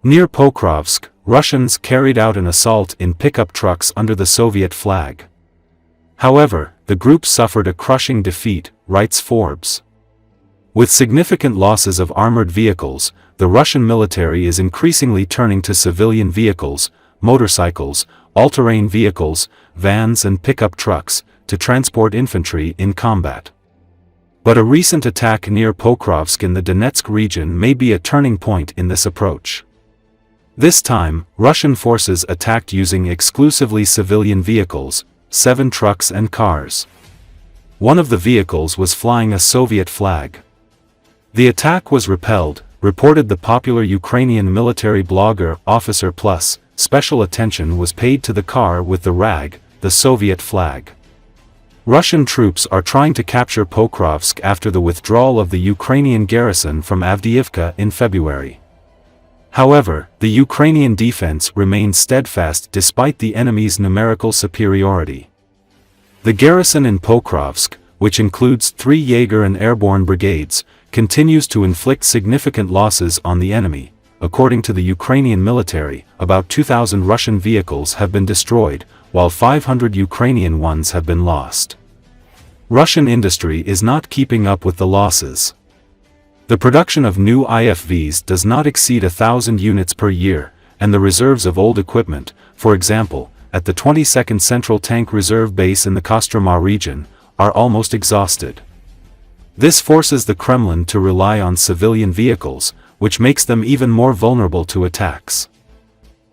Near Pokrovsk, Russians carried out an assault in pickup trucks under the Soviet flag. However, the group suffered a crushing defeat, writes Forbes. With significant losses of armored vehicles, the Russian military is increasingly turning to civilian vehicles, motorcycles, all-terrain vehicles, vans and pickup trucks, to transport infantry in combat. But a recent attack near Pokrovsk in the Donetsk region may be a turning point in this approach. This time, Russian forces attacked using exclusively civilian vehicles, 7 trucks and cars. One of the vehicles was flying a Soviet flag. The attack was repelled, reported the popular Ukrainian military blogger Officer Plus. Special attention was paid to the car with the rag, the Soviet flag. Russian troops are trying to capture Pokrovsk after the withdrawal of the Ukrainian garrison from Avdiivka in February. However, the Ukrainian defense remains steadfast despite the enemy's numerical superiority. The garrison in Pokrovsk, which includes 3 Jaeger and airborne brigades, continues to inflict significant losses on the enemy. According to the Ukrainian military, about 2,000 Russian vehicles have been destroyed, while 500 Ukrainian ones have been lost. Russian industry is not keeping up with the losses. The production of new IFVs does not exceed 1,000 units per year, and the reserves of old equipment, for example, at the 22nd Central Tank Reserve Base in the Kostroma region, are almost exhausted. This forces the Kremlin to rely on civilian vehicles, which makes them even more vulnerable to attacks.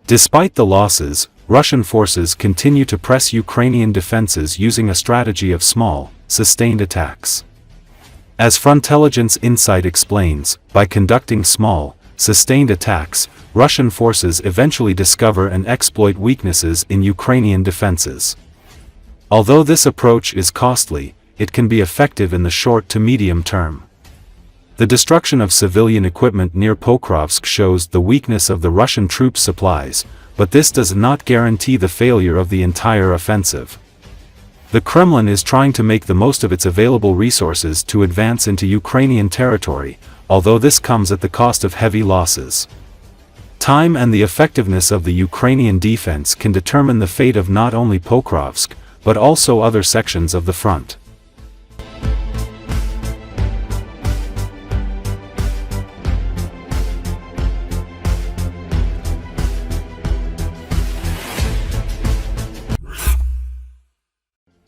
Despite the losses, Russian forces continue to press Ukrainian defenses using a strategy of small, sustained attacks. As Frontelligence Insight explains, by conducting small, sustained attacks, Russian forces eventually discover and exploit weaknesses in Ukrainian defenses. Although this approach is costly, it can be effective in the short to medium term. The destruction of civilian equipment near Pokrovsk shows the weakness of the Russian troops' supplies, but this does not guarantee the failure of the entire offensive. The Kremlin is trying to make the most of its available resources to advance into Ukrainian territory, although this comes at the cost of heavy losses. Time and the effectiveness of the Ukrainian defense can determine the fate of not only Pokrovsk, but also other sections of the front.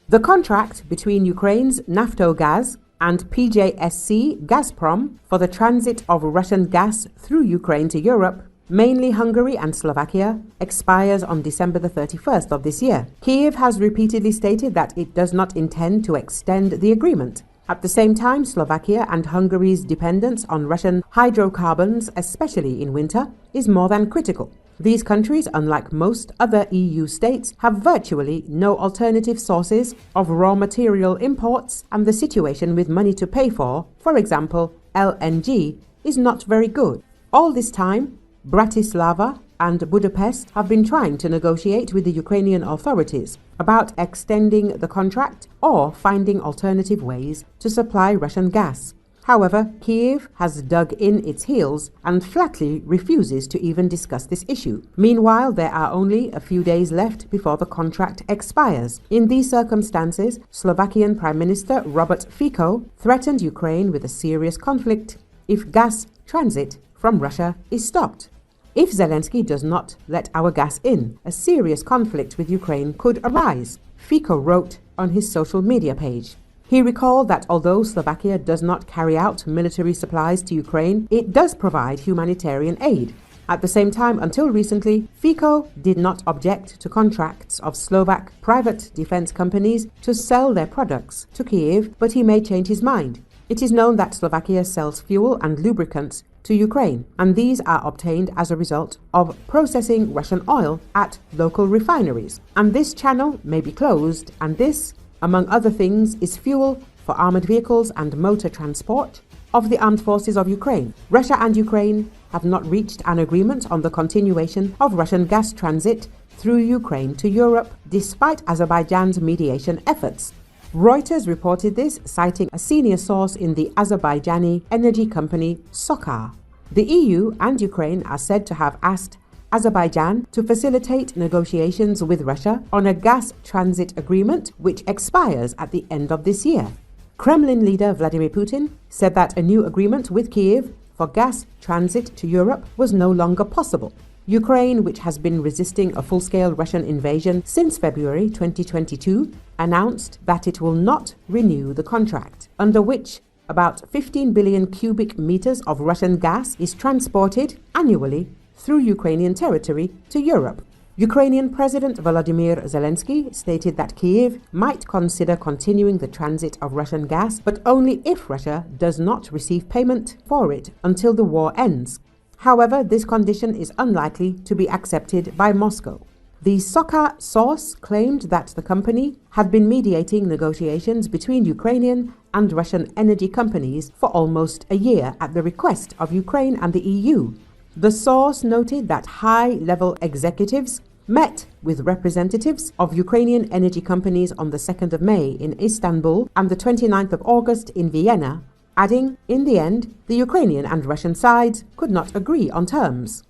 The contract between Ukraine's Naftogaz and PJSC Gazprom for the transit of Russian gas through Ukraine to Europe, mainly Hungary and Slovakia, expires on December the 31st of this year. Kyiv has repeatedly stated that it does not intend to extend the agreement. At the same time, Slovakia and Hungary's dependence on Russian hydrocarbons, especially in winter, is more than critical. These countries, unlike most other EU states, have virtually no alternative sources of raw material imports, and the situation with money to pay for example, LNG, is not very good. All this time, Bratislava and Budapest have been trying to negotiate with the Ukrainian authorities about extending the contract or finding alternative ways to supply Russian gas. However, Kyiv has dug in its heels and flatly refuses to even discuss this issue. Meanwhile, there are only a few days left before the contract expires. In these circumstances, Slovakian Prime Minister Robert Fico threatened Ukraine with a serious conflict if gas transit from Russia is stopped. If Zelensky does not let our gas in, a serious conflict with Ukraine could arise, Fico wrote on his social media page. He recalled that although Slovakia does not carry out military supplies to Ukraine, it does provide humanitarian aid. At the same time, until recently, Fico did not object to contracts of Slovak private defense companies to sell their products to Kyiv, but he may change his mind. It is known that Slovakia sells fuel and lubricants to Ukraine, and these are obtained as a result of processing Russian oil at local refineries. And this channel may be closed, and this, among other things, is fuel for armored vehicles and motor transport of the armed forces of Ukraine. Russia and Ukraine have not reached an agreement on the continuation of Russian gas transit through Ukraine to Europe, despite Azerbaijan's mediation efforts. Reuters reported this, citing a senior source in the Azerbaijani energy company SOCAR. The EU and Ukraine are said to have asked Azerbaijan to facilitate negotiations with Russia on a gas transit agreement which expires at the end of this year. Kremlin leader Vladimir Putin said that a new agreement with Kyiv for gas transit to Europe was no longer possible. Ukraine, which has been resisting a full-scale Russian invasion since February 2022, announced that it will not renew the contract, under which about 15 billion cubic meters of Russian gas is transported annually through Ukrainian territory to Europe. Ukrainian President Volodymyr Zelensky stated that Kyiv might consider continuing the transit of Russian gas, but only if Russia does not receive payment for it until the war ends. However, this condition is unlikely to be accepted by Moscow. The Sokha source claimed that the company had been mediating negotiations between Ukrainian and Russian energy companies for almost a year at the request of Ukraine and the EU. The source noted that high-level executives met with representatives of Ukrainian energy companies on the 2nd of May in Istanbul and the 29th of August in Vienna, adding, in the end, the Ukrainian and Russian sides could not agree on terms.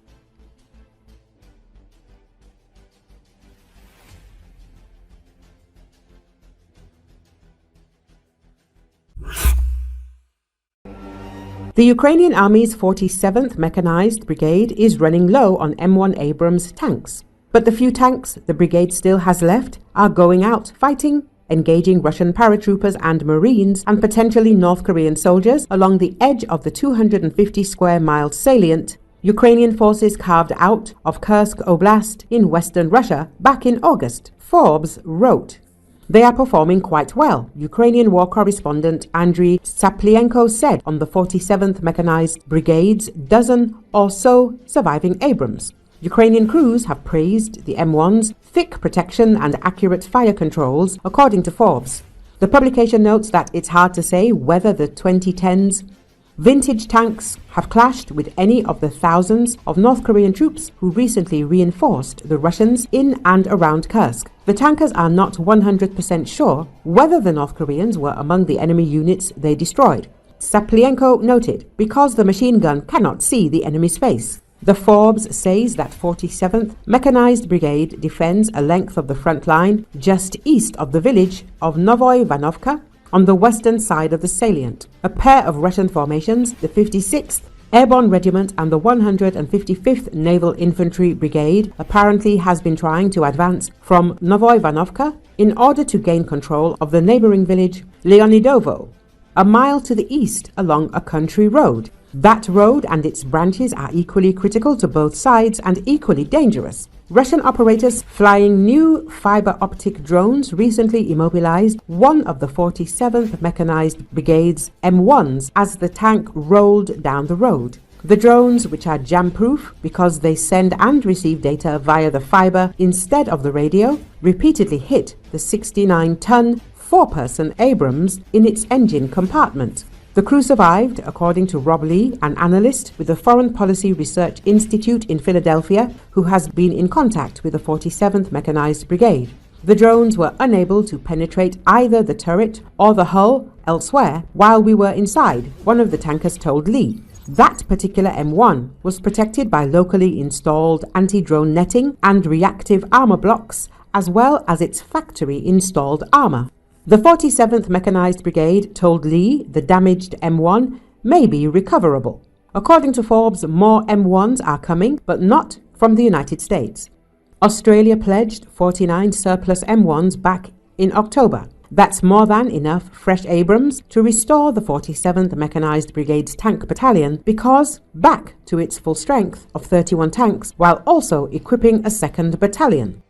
The Ukrainian Army's 47th Mechanized Brigade is running low on M1 Abrams tanks. But the few tanks the brigade still has left are going out fighting, engaging Russian paratroopers and Marines and potentially North Korean soldiers along the edge of the 250 square mile salient Ukrainian forces carved out of Kursk Oblast in western Russia back in August. Forbes wrote, "They are performing quite well," Ukrainian war correspondent Andriy Saplienko said on the 47th Mechanized Brigade's dozen or so surviving Abrams. Ukrainian crews have praised the M1's thick protection and accurate fire controls, according to Forbes. The publication notes that it's hard to say whether the 2010s vintage tanks have clashed with any of the thousands of North Korean troops who recently reinforced the Russians in and around Kursk. The tankers are not 100% sure whether the North Koreans were among the enemy units they destroyed. Saplienko noted, because the machine gun cannot see the enemy's face. The Forbes says that 47th Mechanized Brigade defends a length of the front line just east of the village of Novoye Vanovka on the western side of the salient. A pair of Russian formations, the 56th Airborne Regiment and the 155th Naval Infantry Brigade, apparently has been trying to advance from Novoye Vanovka in order to gain control of the neighboring village Leonidovo, a mile to the east along a country road. That road and its branches are equally critical to both sides and equally dangerous. Russian operators flying new fiber optic drones recently immobilized one of the 47th Mechanized Brigade's M1s as the tank rolled down the road. The drones, which are jam-proof because they send and receive data via the fiber instead of the radio, repeatedly hit the 69-ton, four-person Abrams in its engine compartment. The crew survived, according to Rob Lee, an analyst with the Foreign Policy Research Institute in Philadelphia, who has been in contact with the 47th Mechanized Brigade. The drones were unable to penetrate either the turret or the hull elsewhere while we were inside, one of the tankers told Lee. That particular M1 was protected by locally installed anti-drone netting and reactive armor blocks, as well as its factory-installed armor. The 47th Mechanized Brigade told Lee the damaged M1 may be recoverable. According to Forbes, more M1s are coming, but not from the United States. Australia pledged 49 surplus M1s back in October. That's more than enough fresh Abrams to restore the 47th Mechanized Brigade's tank battalion because back to its full strength of 31 tanks, while also equipping a second battalion.